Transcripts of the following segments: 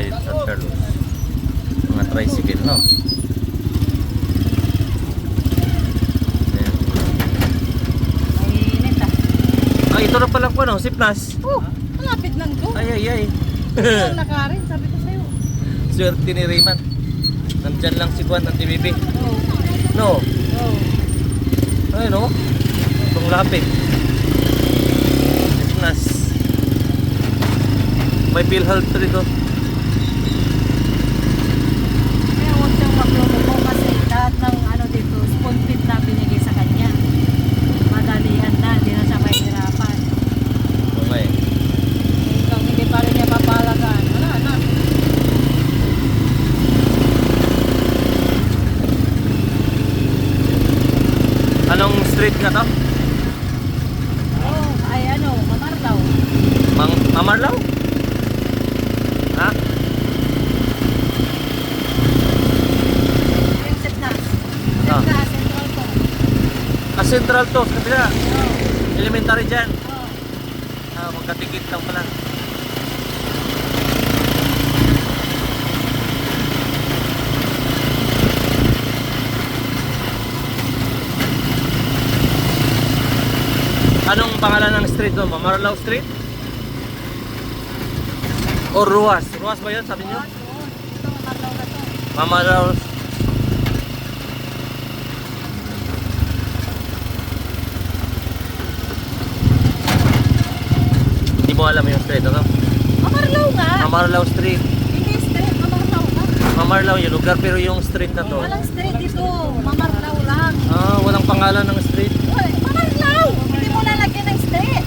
tayo sa San Carlos. Mga tricycle, no? Ayan. Mainit ah. Ay, ito na pala po, no? Sipnas. Malapit lang to. Ay, ay, ay. Ang lakarin, sabi ko sa'yo. Swerte ni Rayman. Nandyan lang si Juan at si Bibi. Oh. No? Oh. Ay, no? Itong lapit. Sipnas. May PhilHealth dito. Kaya huwag siyang magluluko kasi lahat ng ano dito, spoon feed na binigay sa kanya. Madalian na, hindi na siya mahihirapan. Okay. Kung hindi pa rin niya papalagaan, wala na. Anong street nga to? Oh, ay ano, Mamarlaw. Mamarlaw? Ha? Yung Sipnas. Ah. Sipnas, Central to. Central to, sa kabila. Oh. Elementary dyan. Oh. Magkatikit lang pala. Anong pangalan ng street doon? Mamarlaw Street? O Ruas? Ruas ba yun sabi niyo? Ito, Mamarlaw na to. Mamarlaw. Hindi mo alam yung street, ano? Mamarlaw nga! Mamarlaw Street. Hindi street, Mamarlaw nga. Mamarlaw yung lugar pero yung street na to. Walang street dito, Mamarlaw lang. Walang pangalan ng street. Uy, Mamarlaw! Hindi mo lalagyan ng street.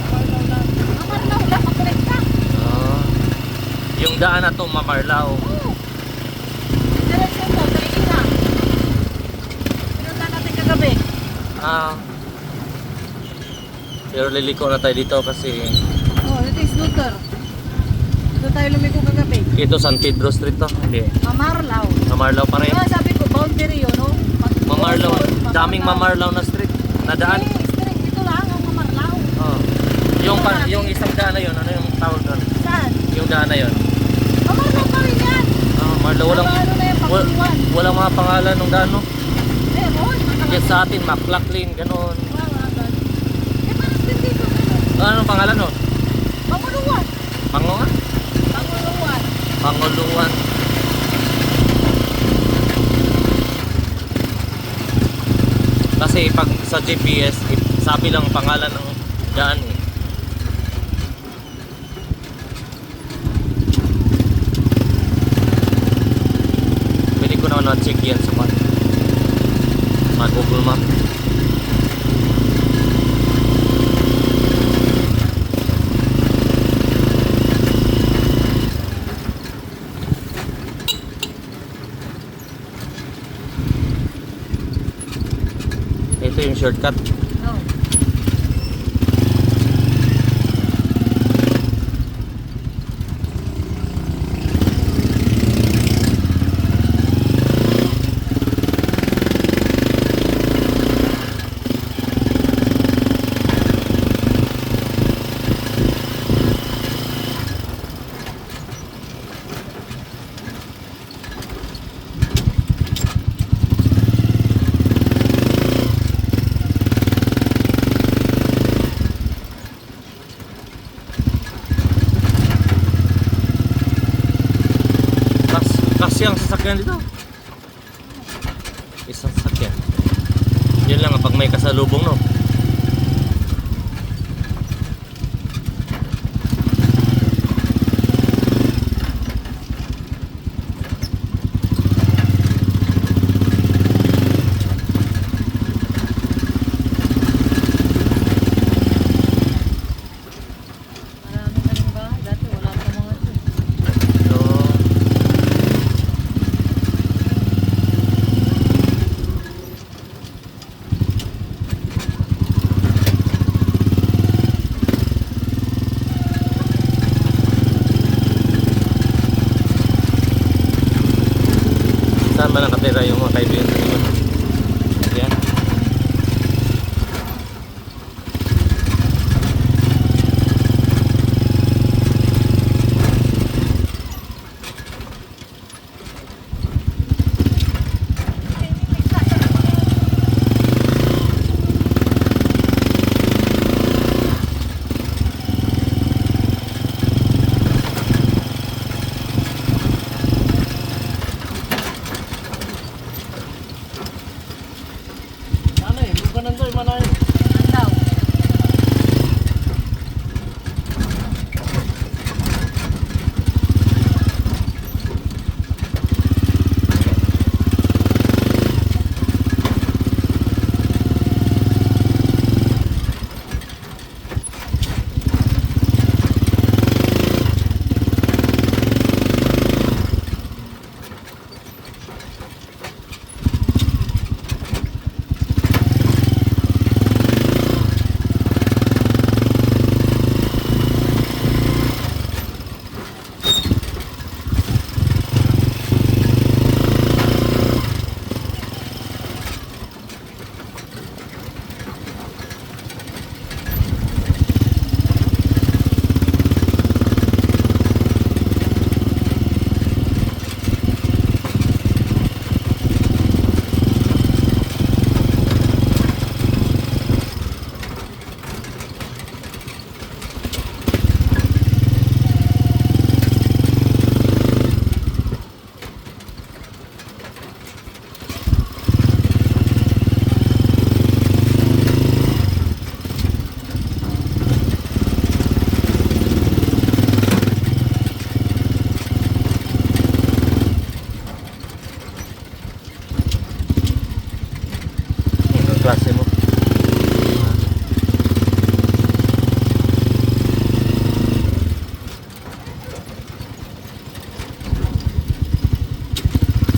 Mamarlaw lang, makulit ka. Yung daan na to, Mamarlaw. Oo. Direksyon mo, Kaina. Pinunta natin kagabi. Pero liliko na tayo dito kasi Oh, ito is Luther. Dito tayo lumiko kagabi. ito San Pedro Street to. Hindi. Mamarlaw. Mamarlaw pa rin. Sabi ko, boundary yun, no? Mamarlaw. Daming Mamarlaw na street. Na daan. Street, dito lang ang Mamarlaw. Yung isang daan na yun, ano yung tawag doon? Saan? Yung daan na yun. Mamarlaw pa rin yan. Mamarlaw. Ano na yung panguluan? Walang mga pangalan ng daan, no? Meron. Yes, sa atin, Maclaclin, ganun. Parang din dito. Anong pangalan nun? Panguluan. Pango nga? Panguluan. Panguluan. Kasi pag sa GPS, sabi lang pangalan ng daan eh. Pwede ko naman na-check yan sa Google Map. Ito yung shortcut. No. Kasi ang sasakyan dito. Isang sasakyan. Yun lang pag may kasalubong, no? Marami na rin ba? Dati wala pa mga ito. So, saan ba nakatira yung mga kaibigan sa likod? Yan.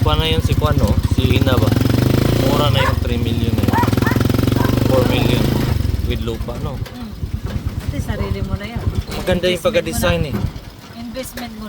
lupa na yun si Juan, no? Si Ina ba? Mura na yung 3 million na yun. 4 million with lupa, no? Kasi sarili mo na yan. Maganda yung pagka-design eh. Investment mo na.